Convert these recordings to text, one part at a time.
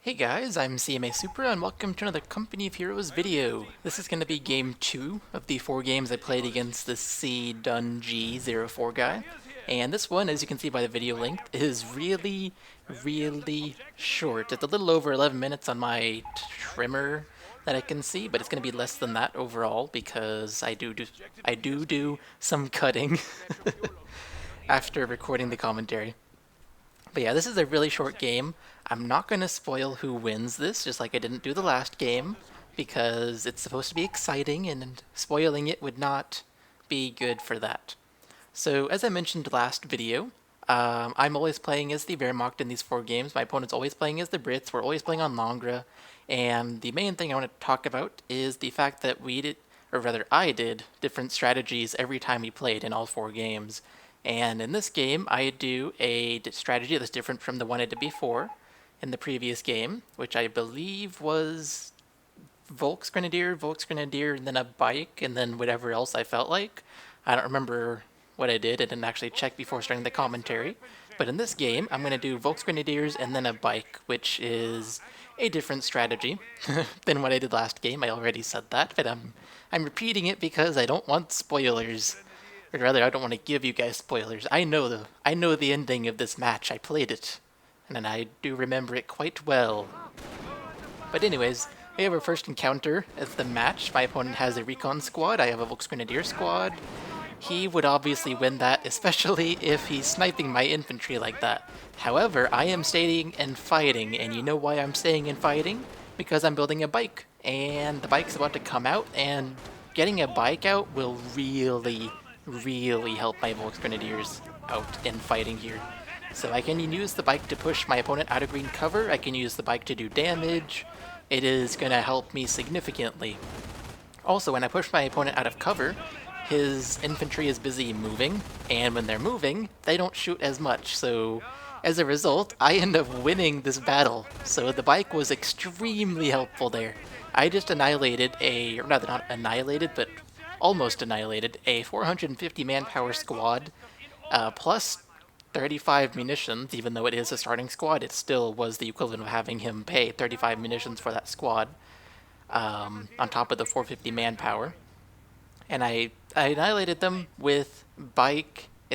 Hey guys, I'm cmasupra and welcome to another Company of Heroes video. This is going to be game 2 of the 4 games I played against the C-Dun-G-04 guy. And this one, as you can see by the video length, is really short. It's a little over 11 minutes on my trimmer that I can see, but it's going to be less than that overall because I do some cutting after recording the commentary. But yeah, this is a really short game. I'm not going to spoil who wins this, just like I didn't do the last game, because it's supposed to be exciting, and spoiling it would not be good for that. So, as I mentioned last video, I'm always playing as the Wehrmacht in these 4 games. My opponent's always playing as the Brits. We're always playing on Langra. And the main thing I want to talk about is the fact that we did, or rather I did, different strategies every time we played in all 4 games. And in this game, I do a strategy that's different from the one I did before in the previous game, which I believe was Volks Grenadier, and then a bike, and then whatever else I felt like. I don't remember what I did. I didn't actually check before starting the commentary. But in this game, I'm going to do Volks Grenadiers and then a bike, which is a different strategy than what I did last game. I already said that, but I'm repeating it because I don't want spoilers. Or rather, I don't want to give you guys spoilers. I know the ending of this match. I played it, and I do remember it quite well. But anyways, we have our first encounter as the match. My opponent has a recon squad. I have a Volksgrenadier squad. He would obviously win that, especially if he's sniping my infantry like that. However, I am staying and fighting, and you know why I'm staying and fighting? Because I'm building a bike, and the bike's about to come out, and getting a bike out will really help my Volksgrenadiers out in fighting here. So I can use the bike to push my opponent out of green cover, I can use the bike to do damage. It is going to help me significantly. Also, when I push my opponent out of cover, his infantry is busy moving, and when they're moving, they don't shoot as much, so as a result, I end up winning this battle. So the bike was extremely helpful there. I just annihilated a, rather not annihilated, but almost annihilated a 450 manpower squad, plus 35 munitions. Even though it is a starting squad, it still was the equivalent of having him pay 35 munitions for that squad, on top of the 450 manpower. And I annihilated them with a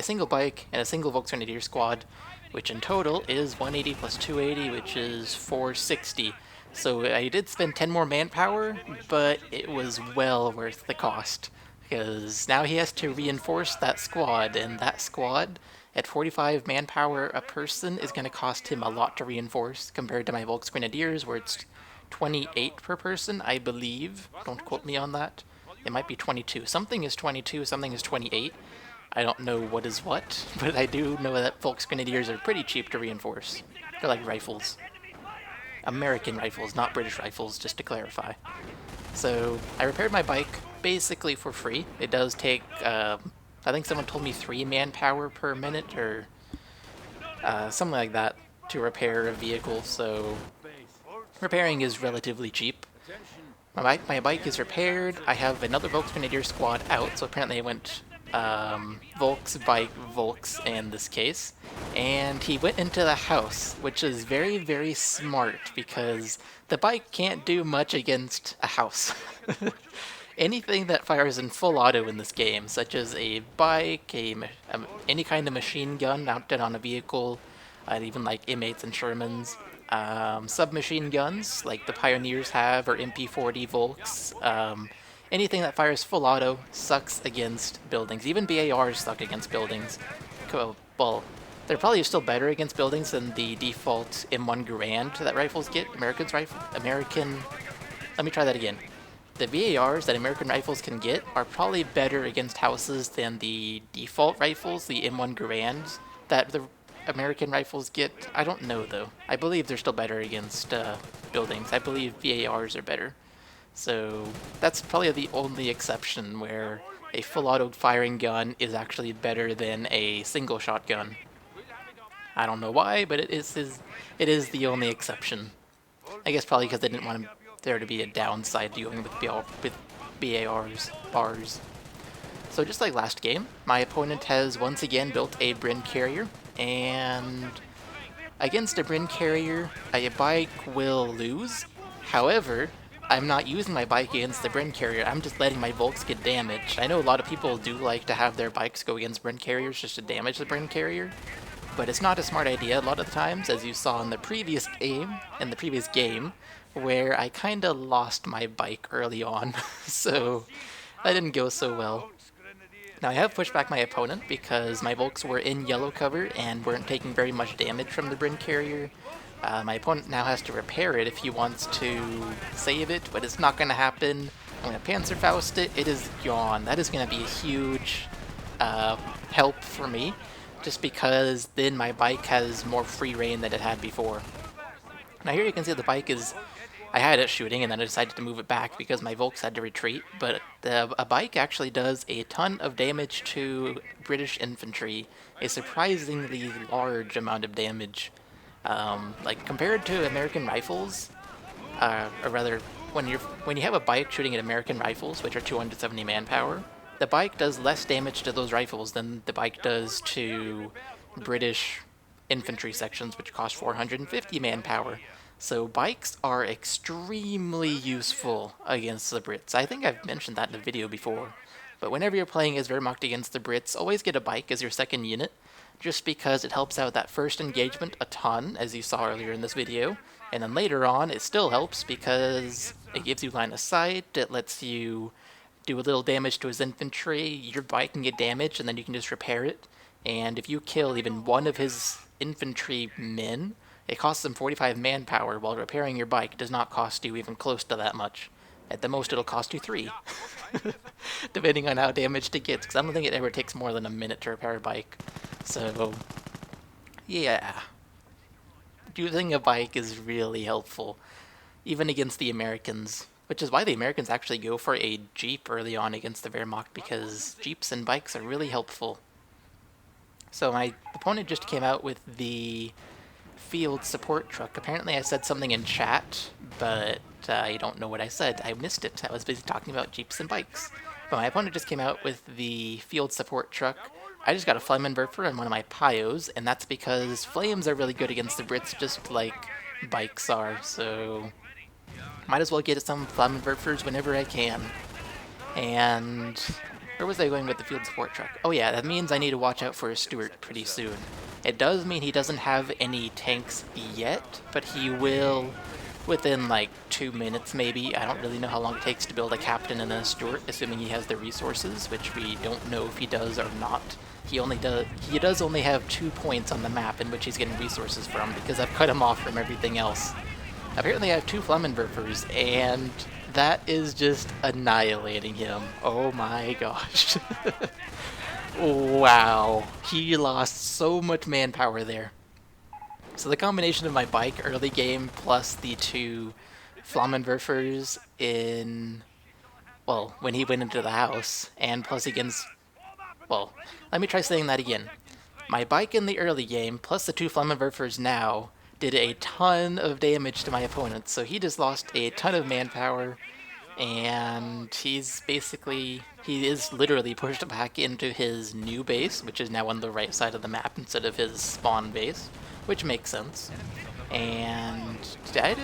single bike, and a single Volksgrenadier squad, which in total is 180 plus 280, which is 460. So I did spend 10 more manpower, but it was well worth the cost, because now he has to reinforce that squad, and that squad at 45 manpower a person is going to cost him a lot to reinforce compared to my Volksgrenadiers, where it's 28 per person, I believe. Don't quote me on that. It might be 22. Something is 22, something is 28. I don't know what is what, but I do know that Volksgrenadiers are pretty cheap to reinforce. They're like rifles. American rifles, not British rifles, just to clarify. So I repaired my bike basically for free. It does take, I think someone told me 3 manpower per minute, or something like that, to repair a vehicle, so repairing is relatively cheap. My bike is repaired. I have another Volksgrenadier squad out, so apparently I went Volks, bike, Volks in this case. And he went into the house, which is very smart, because the bike can't do much against a house. Anything that fires in full auto in this game, such as a bike, any kind of machine gun mounted on a vehicle, even like M8s and Shermans, submachine guns like the Pioneers have, or MP40 Volks. Anything that fires full auto sucks against buildings. Even BARs suck against buildings. Well, they're probably still better against buildings than the default M1 Garand that rifles get. Let me try that again. The VARs that American rifles can get are probably better against houses than the default rifles, the M1 Garands, that the American rifles get. I don't know, though. I believe they're still better against buildings. I believe VARs are better. So that's probably the only exception where a full auto firing gun is actually better than a single shotgun. I don't know why, but it is the only exception. I guess probably because they didn't want there to be a downside to going with BARs, bars. So just like last game, my opponent has once again built a Brin carrier, and Against a Brin carrier, a bike will lose. However, I'm not using my bike against the Brin carrier, I'm just letting my Volks get damaged. I know a lot of people do like to have their bikes go against Brin carriers just to damage the Brin carrier, but it's not a smart idea a lot of the times, as you saw in the previous game, where I kinda lost my bike early on, so that didn't go so well. Now I have pushed back my opponent because my Volks were in yellow cover and weren't taking very much damage from the Brin carrier. My opponent now has to repair it if he wants to save it, but it's not going to happen. I'm going to Panzerfaust it. It is gone. That is going to be a huge help for me, just because then my bike has more free reign than it had before. Now here you can see the bike is... I had it shooting and then I decided to move it back because my Volks had to retreat, but a bike actually does a ton of damage to British infantry, a surprisingly large amount of damage. Like compared to American rifles, or rather, when you have a bike shooting at American rifles, which are 270 manpower, the bike does less damage to those rifles than the bike does to British infantry sections, which cost 450 manpower. So bikes are extremely useful against the Brits. I think I've mentioned that in a video before. But whenever you're playing as Wehrmacht against the Brits, always get a bike as your second unit, just because it helps out that first engagement a ton, as you saw earlier in this video. And then later on, it still helps because it gives you line of sight, it lets you do a little damage to his infantry, your bike can get damaged, and then you can just repair it. And if you kill even one of his infantry men, it costs them 45 manpower, while repairing your bike does not cost you even close to that much. At the most, it'll cost you 3. Depending on how damaged it gets, because I don't think it ever takes more than a minute to repair a bike. So, yeah. Using a bike is really helpful, even against the Americans, which is why the Americans actually go for a Jeep early on against the Wehrmacht, because Jeeps and bikes are really helpful. So my opponent just came out with the field support truck. Apparently I said something in chat, but I don't know what I said. I missed it. I was busy talking about Jeeps and bikes. But my opponent just came out with the field support truck. I just got a Flammenwerfer and one of my Pyos, and that's because flames are really good against the Brits, just like bikes are, so might as well get some Flammenwerfers whenever I can. And where was I going with the field support truck? Oh yeah, that means I need to watch out for a Stuart pretty soon. It does mean he doesn't have any tanks yet, but he will within like 2 minutes maybe. I don't really know how long it takes to build a captain and a Stuart, assuming he has the resources, which we don't know if he does or not. He does only have 2 points on the map in which he's getting resources from, because I've cut him off from everything else. Apparently I have 2 Flammenwerfers, and that is just annihilating him. Oh my gosh. Wow. He lost so much manpower there. So the combination of my bike early game plus the 2 Flammenwerfers in... well, when he went into the house, and plus against... well, let me try saying that again. My bike in the early game plus the 2 Flammenwerfers now did a ton of damage to my opponent, so he just lost a ton of manpower, and he is literally pushed back into his new base, which is now on the right side of the map instead of his spawn base, which makes sense. And I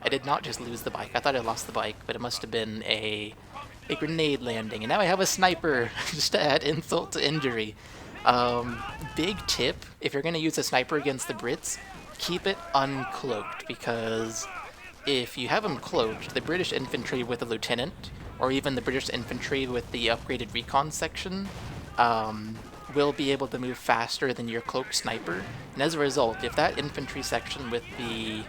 did not just lose the bike. I thought I lost the bike, but it must have been a grenade landing, and now I have a sniper, just to add insult to injury. Big tip, if you're going to use a sniper against the Brits, keep it uncloaked, because if you have them cloaked, the British infantry with a lieutenant, or even the British infantry with the upgraded recon section, will be able to move faster than your cloaked sniper, and as a result, if that infantry section with the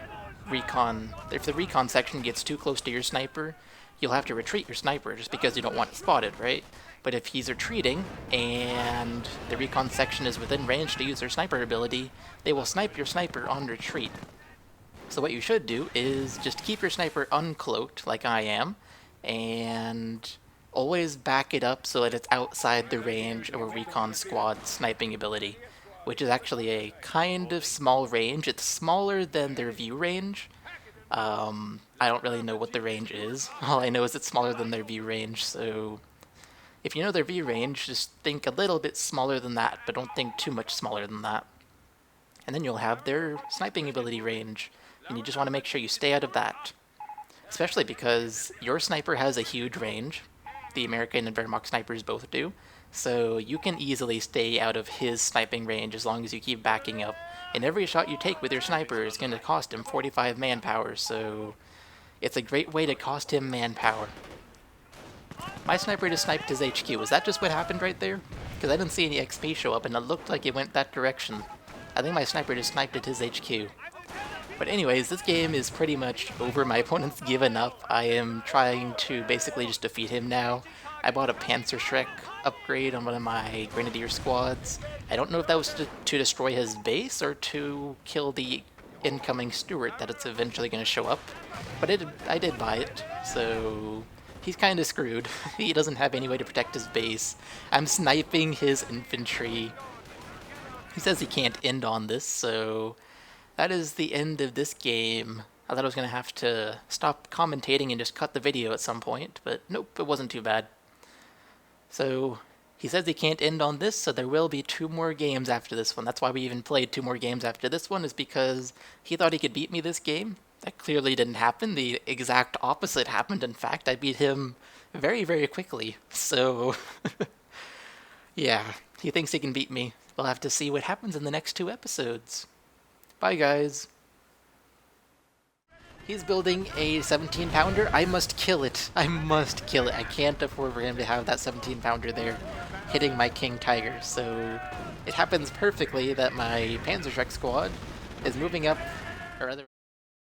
recon, if the recon section gets too close to your sniper, you'll have to retreat your sniper just because you don't want it spotted, right? But if he's retreating, and the recon section is within range to use their sniper ability, they will snipe your sniper on retreat. So what you should do is just keep your sniper uncloaked, like I am, and always back it up so that it's outside the range of a recon squad sniping ability, which is actually a kind of small range. It's smaller than their view range. I don't really know what the range is. All I know is it's smaller than their view range, so if you know their view range, just think a little bit smaller than that, but don't think too much smaller than that. and then you'll have their sniping ability range, and you just want to make sure you stay out of that. Especially because your sniper has a huge range, the American and Wehrmacht snipers both do, so you can easily stay out of his sniping range as long as you keep backing up, and every shot you take with your sniper is going to cost him 45 manpower, so it's a great way to cost him manpower. My sniper just sniped his HQ. Is that just what happened right there? Because I didn't see any XP show up and it looked like it went that direction. I think my sniper just sniped at his HQ. But anyways, this game is pretty much over. My opponent's given up. I am trying to basically just defeat him now. I bought a Panzerschreck upgrade on one of my Grenadier squads. I don't know if that was to destroy his base or to kill the incoming Stuart that it's eventually going to show up. But I did buy it, so he's kind of screwed. He doesn't have any way to protect his base. I'm sniping his infantry. He says he can't end on this, so that is the end of this game. I thought I was going to have to stop commentating and just cut the video at some point, but nope, it wasn't too bad. So he says he can't end on this, so there will be 2 more games after this one. That's why we even played 2 more games after this one, is because he thought he could beat me this game. That clearly didn't happen. The exact opposite happened, in fact. I beat him very, very quickly. So, yeah, he thinks he can beat me. We'll have to see what happens in the next 2 episodes. Bye, guys. He's building a 17-pounder. I must kill it. I must kill it. I can't afford for him to have that 17-pounder there hitting my King Tiger. So it happens perfectly that my Panzerschreck squad is moving up, or other.